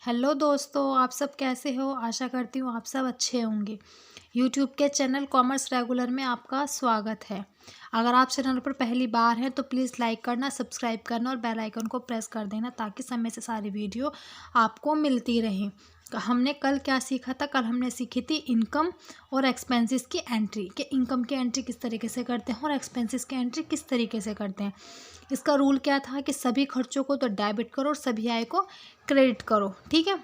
Hello दोस्तों, आप सब कैसे हो। आशा करती हूँ आप सब अच्छे होंगे। यूट्यूब के चैनल कॉमर्स रेगुलर में आपका स्वागत है। अगर आप चैनल पर पहली बार हैं तो प्लीज़ लाइक करना, सब्सक्राइब करना और बेल आइकन को प्रेस कर देना ताकि समय से सारी वीडियो आपको मिलती रहे। हमने कल क्या सीखा था? कल हमने सीखी थी इनकम और एक्सपेंसेस की एंट्री, कि इनकम की एंट्री किस तरीके से करते हैं और एक्सपेंसेस की एंट्री किस तरीके से करते हैं। इसका रूल क्या था कि सभी खर्चों को तो डेबिट करो और सभी आय को क्रेडिट करो। ठीक है,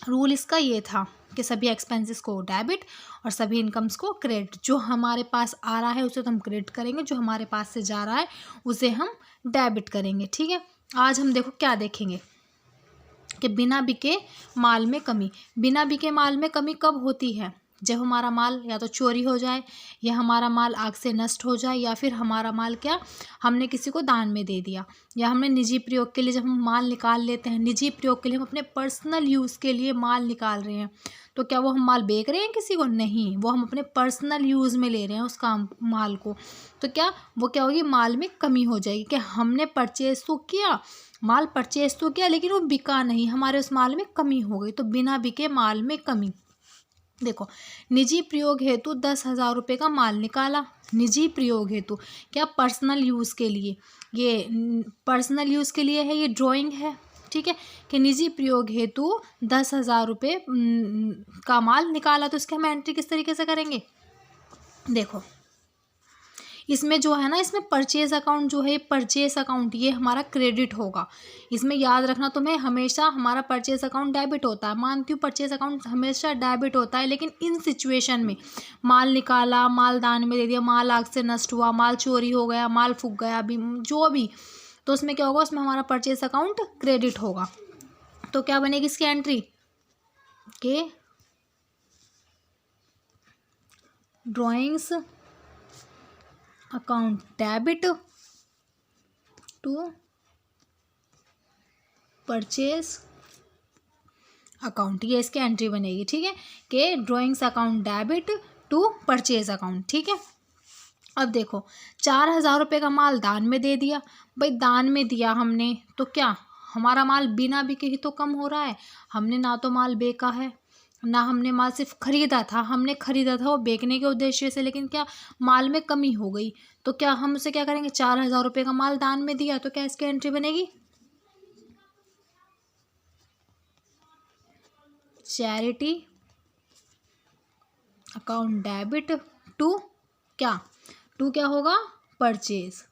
रूल इसका ये था कि सभी एक्सपेंसेस को डेबिट और सभी इनकम्स को क्रेडिट। जो हमारे पास आ रहा है उसे तो हम क्रेडिट करेंगे, जो हमारे पास से जा रहा है उसे हम डेबिट करेंगे। ठीक है, आज हम देखो क्या देखेंगे कि बिना बिके माल में कमी। बिना बिके माल में कमी कब होती है? जब हमारा माल या तो चोरी हो जाए, या हमारा माल आग से नष्ट हो जाए, या फिर हमारा माल क्या हमने किसी को दान में दे दिया, या हमने निजी प्रयोग के लिए जब हम माल निकाल लेते हैं, निजी प्रयोग के लिए हम अपने पर्सनल यूज़ के लिए माल निकाल रहे हैं, तो क्या वो हम माल बेच रहे हैं किसी को? नहीं, वो हम अपने पर्सनल यूज़ में ले रहे हैं उस काम माल को। तो क्या वो क्या होगी? माल में कमी हो जाएगी कि हमने परचेज तो किया, माल परचेज तो किया, लेकिन वो बिका नहीं, हमारे उस माल में कमी हो गई। तो बिना बिके माल में कमी। देखो, निजी प्रयोग हेतु 10,000 रुपये का माल निकाला। निजी प्रयोग हेतु क्या? पर्सनल यूज़ के लिए। ये पर्सनल यूज़ के लिए है, ये ड्राइंग है। ठीक है, कि निजी प्रयोग हेतु 10,000 रुपये का माल निकाला। तो इसके हम एंट्री किस तरीके से करेंगे? देखो, इसमें जो है ना, इसमें परचेज अकाउंट जो है, परचेज अकाउंट ये हमारा क्रेडिट होगा। इसमें याद रखना तुम्हें, हमेशा हमारा परचेज अकाउंट डेबिट होता है। मानती हूँ परचेज अकाउंट हमेशा डेबिट होता है, लेकिन इन सिचुएशन में माल निकाला, माल दान में दे दिया, माल आग से नष्ट हुआ, माल चोरी हो गया, माल फूक गया, भी जो भी, तो उसमें क्या होगा? उसमें हमारा परचेज अकाउंट क्रेडिट होगा। तो क्या बनेगी इसकी एंट्री? के drawings account debit to purchase account, ये इसकी एंट्री बनेगी। ठीक है, कि drawings account debit to purchase account. ठीक है, अब देखो, 4,000 रुपये का माल दान में दे दिया। भाई दान में दिया हमने, तो क्या हमारा माल बिना बिके ही तो कम हो रहा है। हमने ना तो माल बेचा है, ना हमने माल सिर्फ खरीदा था। हमने खरीदा था वो बेचने के उद्देश्य से, लेकिन क्या माल में कमी हो गई। तो क्या हम उसे क्या करेंगे? 4,000 रुपये का माल दान में दिया, तो क्या इसकी एंट्री बनेगी? चैरिटी अकाउंट डेबिट टू क्या? टू क्या होगा? परचेज।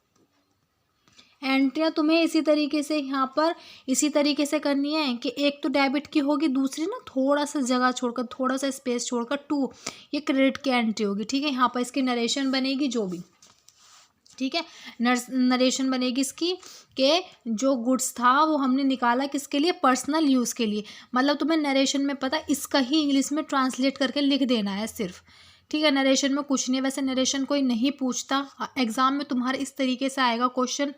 एंट्रियाँ तुम्हें इसी तरीके से यहाँ पर इसी तरीके से करनी है कि एक तो डेबिट की होगी, दूसरी ना थोड़ा सा जगह छोड़कर, थोड़ा सा स्पेस छोड़कर टू, ये क्रेडिट की एंट्री होगी। ठीक है, यहाँ पर इसकी नरेशन बनेगी जो भी। ठीक है, नरेशन बनेगी इसकी कि जो गुड्स था वो हमने निकाला किसके लिए? पर्सनल यूज़ के लिए। मतलब तुम्हें नरेशन में पता, इसका ही इंग्लिश में ट्रांसलेट करके लिख देना है सिर्फ। ठीक है, नरेशन में कुछ नहीं, वैसे नरेशन कोई नहीं पूछता। एग्जाम में तुम्हारे इस तरीके से आएगा क्वेश्चन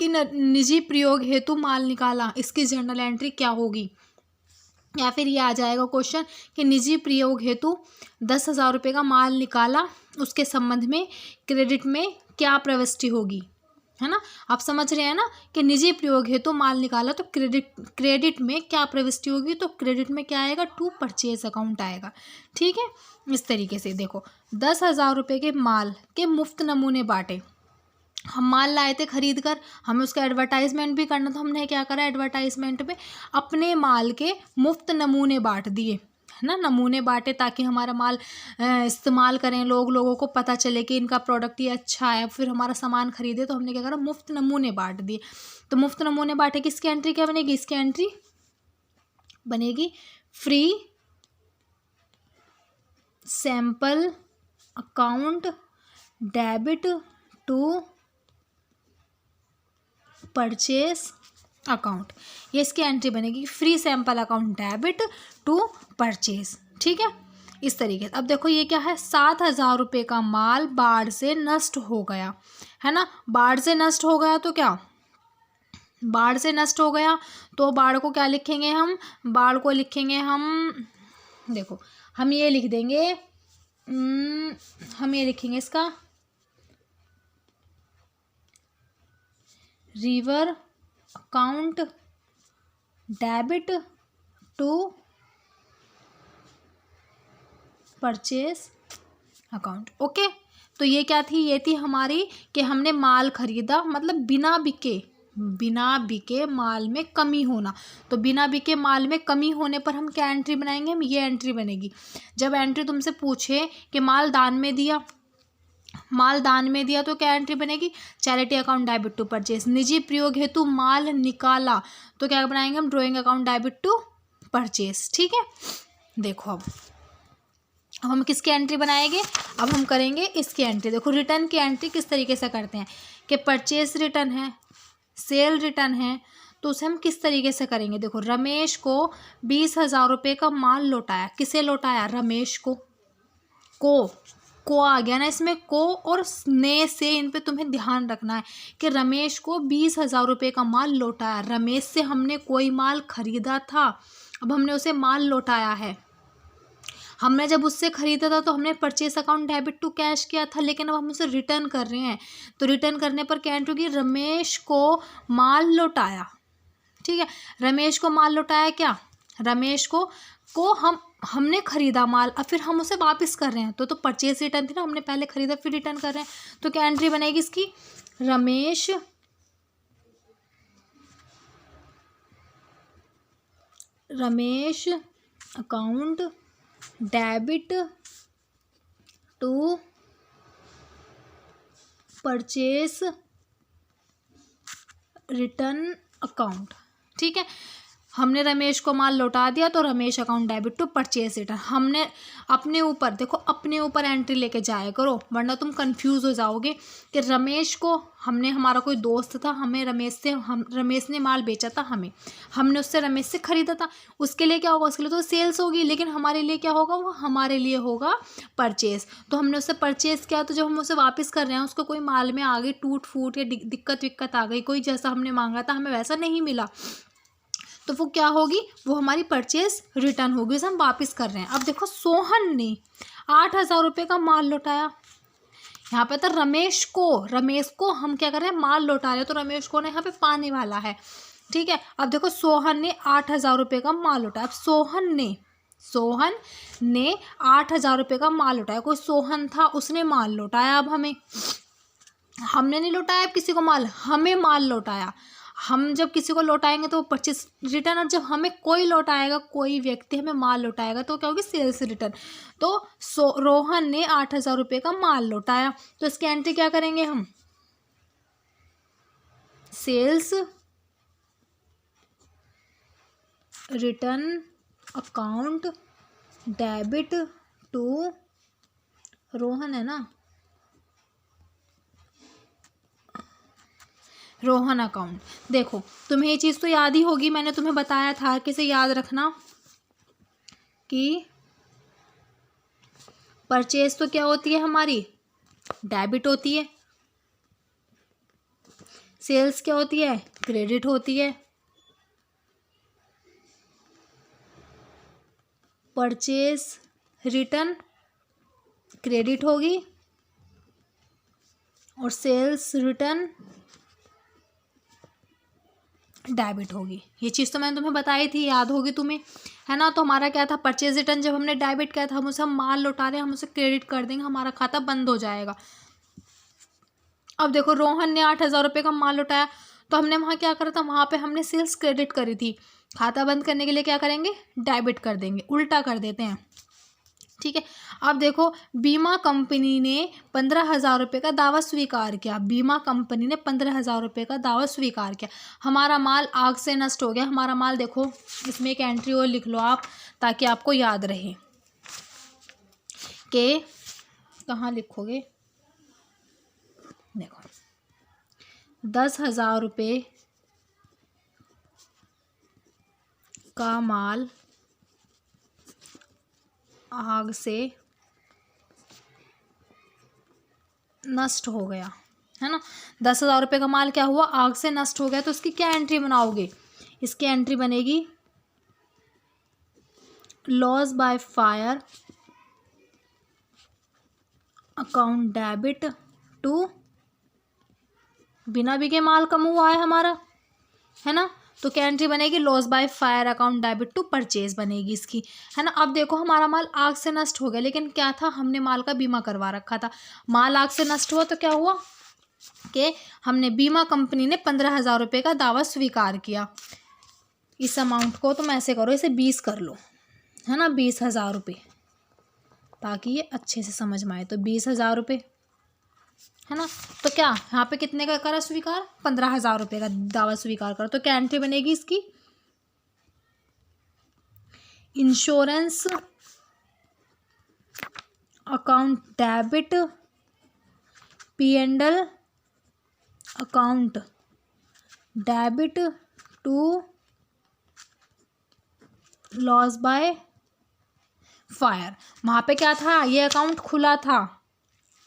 कि निजी प्रयोग हेतु माल निकाला, इसकी जर्नल एंट्री क्या होगी। या फिर ये आ जाएगा क्वेश्चन कि निजी प्रयोग हेतु 10,000 रुपये का माल निकाला, उसके संबंध में क्रेडिट में क्या प्रविष्टि होगी, है ना। आप समझ रहे हैं ना कि निजी प्रयोग हेतु माल निकाला तो क्रेडिट में क्या प्रविष्टि होगी। तो क्रेडिट में क्या आएगा? टू परचेज अकाउंट आएगा। ठीक है, इस तरीके से देखो, 10,000 रुपये के माल के मुफ्त नमूने बांटे। हम माल लाए थे खरीद कर, हमें उसका एडवर्टाइजमेंट भी करना था। हमने क्या करा? एडवर्टाइजमेंट में अपने माल के मुफ्त नमूने बांट दिए, है ना। नमूने बांटे ताकि हमारा माल इस्तेमाल करें, लोगों को पता चले कि इनका प्रोडक्ट ये अच्छा है, फिर हमारा सामान खरीदे। तो हमने क्या करा? मुफ्त नमूने बांट दिए। तो मुफ्त नमूने बांटे, किसकी एंट्री क्या बनेगी? इसकी एंट्री बनेगी free sample account debit to purchase account. ये इसकी एंट्री बनेगी free sample account debit to purchase. ठीक है, इस तरीके से। अब देखो ये क्या है? 7,000 रुपये का माल बाढ़ से नष्ट हो गया, है ना। बाढ़ से नष्ट हो गया तो क्या? बाढ़ से नष्ट हो गया तो बाढ़ को क्या लिखेंगे हम? बाढ़ को लिखेंगे हम, देखो हम ये लिख देंगे, हम ये लिखेंगे इसका river account debit to purchase account. Okay, तो ये क्या थी, ये थी हमारी कि हमने माल खरीदा, मतलब बिना बिके माल में कमी होना। तो बिना बिके माल में कमी होने पर हम क्या एंट्री बनाएंगे, हम ये एंट्री बनेगी। जब एंट्री तुमसे पूछे कि माल दान में दिया तो क्या एंट्री बनेगी, charity account debit to purchase. निजी प्रयोग हेतु माल निकाला तो क्या बनाएंगे हम, drawing account debit to purchase. ठीक है, देखो अब हम किसकी एंट्री बनाएंगे, अब हम करेंगे इसकी एंट्री। देखो रिटर्न की एंट्री किस तरीके से करते हैं कि परचेज रिटर्न है, सेल रिटर्न है, तो उसे हम किस तरीके से करेंगे। देखो रमेश को 20,000 रुपये का माल लौटाया, किसे लौटाया, रमेश को आ गया ना इसमें, को और ने से, इन पे तुम्हें ध्यान रखना है कि रमेश को 20,000 रुपये का माल लौटाया। रमेश से हमने कोई माल खरीदा था, अब हमने उसे माल लौटाया है। हमने जब उससे खरीदा था तो हमने purchase account debit to cash किया था, लेकिन अब हम उसे रिटर्न कर रहे हैं, तो रिटर्न करने पर क्या एंट्री होगी, रमेश को माल लौटाया। ठीक है, रमेश को माल लौटाया, क्या रमेश को हमने खरीदा माल, अब फिर हम उसे वापस कर रहे हैं, तो परचेस रिटर्न थी ना, हमने पहले खरीदा फिर रिटर्न कर रहे हैं, तो क्या एंट्री बनेगी इसकी, Ramesh account debit to purchase return account. ठीक है, हमने रमेश को माल लौटा दिया तो Ramesh account debit to purchase return. हमने अपने ऊपर, देखो अपने ऊपर एंट्री लेके जाया करो, वरना तुम कंफ्यूज हो जाओगे कि रमेश को हमारा कोई दोस्त था, रमेश ने माल बेचा था, हमने उससे रमेश से खरीदा था, उसके लिए क्या होगा, उसके लिए तो सेल्स होगी, लेकिन हमारे लिए क्या होगा, वो हमारे लिए होगा परचेस। तो हमने उससे परचेस किया, तो जब हम उसे वापस कर रहे हैं, उसको कोई माल में आ गई टूट फूट या दिक्कत विक्कत आ गई, कोई जैसा हमने मांगा था हमें वैसा नहीं मिला, तो वो क्या होगी, वो हमारी परचेज रिटर्न होगी, उसे हम वापस कर रहे हैं। अब देखो सोहन ने 8,000 रुपये का माल लौटाया, यहाँ पे तो रमेश को हम क्या कर रहे हैं, माल लौटा रहे हैं, तो रमेश को ना यहाँ पे पाने वाला है। ठीक है, अब देखो सोहन ने 8,000 रुपये का माल लौटाया। अब सोहन ने 8,000 रुपये का माल लौटाया, कोई सोहन था उसने माल लौटाया, अब हमने नहीं लौटाया किसी को माल, हमें माल लौटाया। हम जब किसी को लौटाएंगे तो वो परचेस रिटर्न, और जब हमें कोई लौटाएगा, कोई व्यक्ति हमें माल लौटाएगा तो क्या होगी, सेल्स रिटर्न। तो रोहन ने 8,000 रुपये का माल लौटाया, तो इसकी एंट्री क्या करेंगे हम, sales return account debit to Rohan, है ना, रोहन अकाउंट। देखो तुम्हें ये चीज़ तो याद ही होगी, मैंने तुम्हें बताया था, किसे याद रखना कि परचेज तो क्या होती है हमारी, डेबिट होती है, सेल्स क्या होती है, क्रेडिट होती है, परचेज रिटर्न क्रेडिट होगी और सेल्स रिटर्न डेबिट होगी। ये चीज़ तो मैंने तुम्हें बताई थी, याद होगी तुम्हें, है ना। तो हमारा क्या था, परचेज रिटर्न जब हमने डेबिट किया था, हम माल लौटा रहे हैं, हम उसे क्रेडिट कर देंगे, हमारा खाता बंद हो जाएगा। अब देखो रोहन ने 8,000 रुपये का माल लौटाया, तो हमने वहाँ क्या करा था, वहाँ पे हमने सेल्स क्रेडिट करी थी, खाता बंद करने के लिए क्या करेंगे, डेबिट कर देंगे, उल्टा कर देते हैं। ठीक है, अब देखो बीमा कंपनी ने 15,000 रुपये का दावा स्वीकार किया, बीमा कंपनी ने 15,000 रुपये का दावा स्वीकार किया, हमारा माल आग से नष्ट हो गया। हमारा माल, देखो इसमें एक एंट्री और लिख लो आप, ताकि आपको याद रहे कि कहाँ लिखोगे। देखो 10,000 रुपये का माल आग से नष्ट हो गया, है ना। 10,000 रुपये का माल क्या हुआ, आग से नष्ट हो गया, तो इसकी क्या एंट्री बनाओगे, इसकी एंट्री बनेगी loss by fire account debit to, बिना बिके माल कम हुआ है हमारा, है ना, तो क्या एंट्री बनेगी, loss by fire account debit to purchase बनेगी इसकी, है ना। अब देखो हमारा माल आग से नष्ट हो गया, लेकिन क्या था, हमने माल का बीमा करवा रखा था। माल आग से नष्ट हुआ तो क्या हुआ कि हमने बीमा कंपनी ने 15,000 रुपये का दावा स्वीकार किया। इस अमाउंट को तुम ऐसे करो, इसे 20 कर लो, है ना, 20,000 रुपये, ताकि ये अच्छे से समझ में आए। तो 20,000 रुपये, है ना। तो क्या यहाँ पे कितने का करा स्वीकार, 15,000 रुपये का दावा स्वीकार करो। तो क्या एंट्री बनेगी इसकी, insurance account debit P&L account debit to loss by fire. वहाँ पे क्या था, ये अकाउंट खुला था,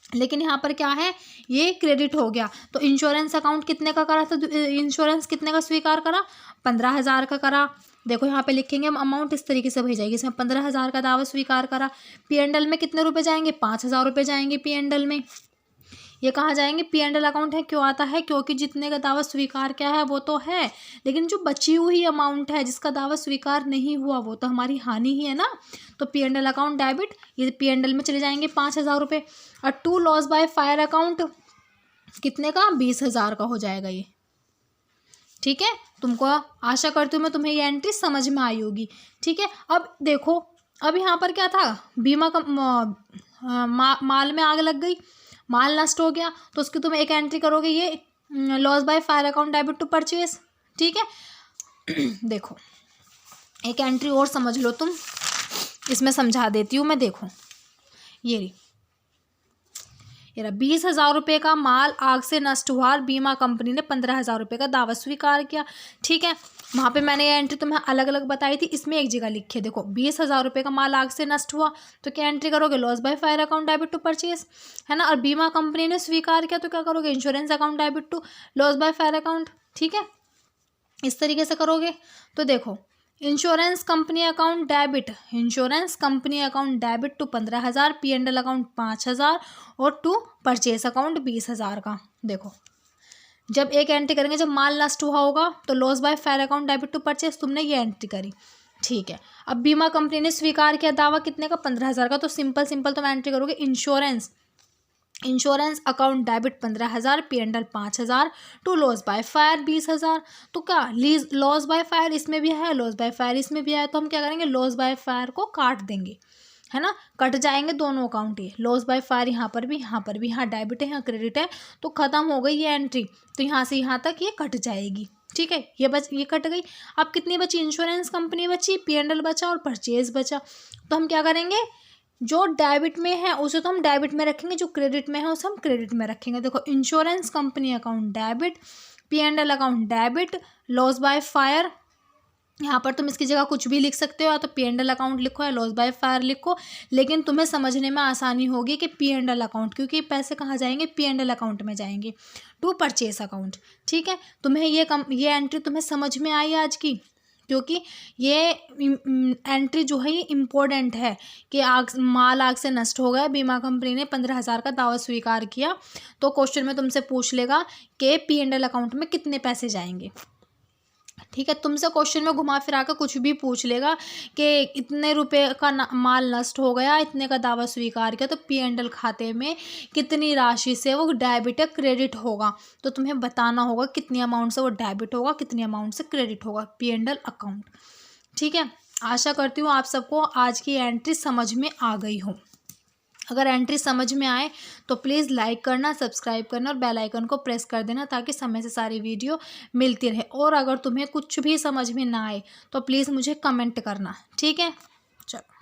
लेकिन यहाँ पर क्या है, ये क्रेडिट हो गया। तो इंश्योरेंस अकाउंट कितने का करा था, इंश्योरेंस कितने का स्वीकार करा, 15,000 का करा। देखो यहाँ पे लिखेंगे हम, अमाउंट इस तरीके से भरी जाएगी, इसमें 15,000 का दावा स्वीकार करा। P&L में कितने रुपए जाएंगे, 5,000 रुपये जाएंगे P&L में। ये कहाँ जाएंगे, P&L अकाउंट है, क्यों आता है, क्योंकि जितने का दावा स्वीकार किया है वो तो है, लेकिन जो बची हुई अमाउंट है जिसका दावा स्वीकार नहीं हुआ वो तो हमारी हानि ही है ना। तो P&L अकाउंट डेबिट, ये P&L में चले जाएंगे 5,000 रुपये। और to loss by fire account कितने का, 20,000 का हो जाएगा ये। ठीक है, तुमको आशा करती हूँ मैं तुम्हें ये एंट्री समझ में आई होगी। ठीक है, अब देखो, अब यहाँ पर क्या था, बीमा का माल में आग लग गई, माल नष्ट हो गया, तो उसकी तुम एक एंट्री करोगे, ये loss by fire account debit to purchase. ठीक है देखो एक एंट्री और समझ लो तुम, इसमें समझा देती हूँ मैं। देखो ये 20,000 रुपये का माल आग से नष्ट हुआ और बीमा कंपनी ने 15,000 रुपये का दावा स्वीकार किया। ठीक है, वहाँ पे मैंने ये एंट्री तुम्हें अलग अलग बताई थी, इसमें एक जगह लिखे। देखो 20,000 रुपये का माल आग से नष्ट हुआ तो क्या एंट्री करोगे, loss by fire account debit to purchase, है ना। और बीमा कंपनी ने स्वीकार किया तो क्या करोगे, insurance account debit to loss by fire account. ठीक है, इस तरीके से करोगे। तो देखो insurance company account debit, insurance company account debit to 15,000, P&L account 5,000 और टू परचेस अकाउंट 20,000 का। देखो जब एक एंट्री करेंगे, जब माल नष्ट हुआ होगा तो loss by fire account debit to purchase, तुमने ये एंट्री करी। ठीक है, अब बीमा कंपनी ने स्वीकार किया दावा कितने का, 15,000 का। तो सिंपल तुम एंट्री करोगे, insurance account debit 15,000, P&L 5,000 to loss by fire 20,000। तो क्या लॉस बाय फायर इसमें भी है, लॉस बाय फायर इसमें भी है, तो हम क्या करेंगे, लॉस बाय फायर को काट देंगे, है ना। कट जाएंगे दोनों अकाउंट, ये लॉस बाय फायर यहाँ पर भी, यहाँ डेबिट है, यहाँ क्रेडिट है, तो खत्म हो गई ये एंट्री। तो यहाँ से यहाँ तक ये कट जाएगी। ठीक है, ये कट गई। अब कितनी बची, इंश्योरेंस कंपनी बची, P&L बचा और परचेज बचा। तो हम क्या करेंगे, जो डेबिट में है उसे तो हम डेबिट में रखेंगे, जो क्रेडिट में है उसे हम क्रेडिट में रखेंगे। देखो insurance company account debit, P&L account debit, loss by fire, यहाँ पर तुम इसकी जगह कुछ भी लिख सकते हो, या तो P&L अकाउंट लिखो या लॉस बाय फायर लिखो, लेकिन तुम्हें समझने में आसानी होगी कि P&L अकाउंट, क्योंकि पैसे कहाँ जाएंगे, P&L अकाउंट में जाएंगे टू परचेस अकाउंट। ठीक है, तुम्हें ये एंट्री तुम्हें समझ में आई आज की, क्योंकि ये एंट्री जो है ये इम्पोर्टेंट है कि माल आग से नष्ट हो गया, बीमा कंपनी ने 15,000 का दावा स्वीकार किया, तो क्वेश्चन में तुमसे पूछ लेगा कि P&L अकाउंट में कितने पैसे जाएंगे। ठीक है, तुमसे क्वेश्चन में घुमा फिरा कर कुछ भी पूछ लेगा कि इतने रुपए का माल नष्ट हो गया, इतने का दावा स्वीकार किया, तो P&L खाते में कितनी राशि से वो डेबिट या क्रेडिट होगा, तो तुम्हें बताना होगा कितनी अमाउंट से वो डेबिट होगा, कितनी अमाउंट से क्रेडिट होगा P&L अकाउंट। ठीक है, आशा करती हूँ आप सबको आज की एंट्री समझ में आ गई हो। अगर एंट्री समझ में आए तो प्लीज़ लाइक करना, सब्सक्राइब करना और बेल आइकन को प्रेस कर देना, ताकि समय से सारी वीडियो मिलती रहे। और अगर तुम्हें कुछ भी समझ में ना आए तो प्लीज़ मुझे कमेंट करना। ठीक है, चलो।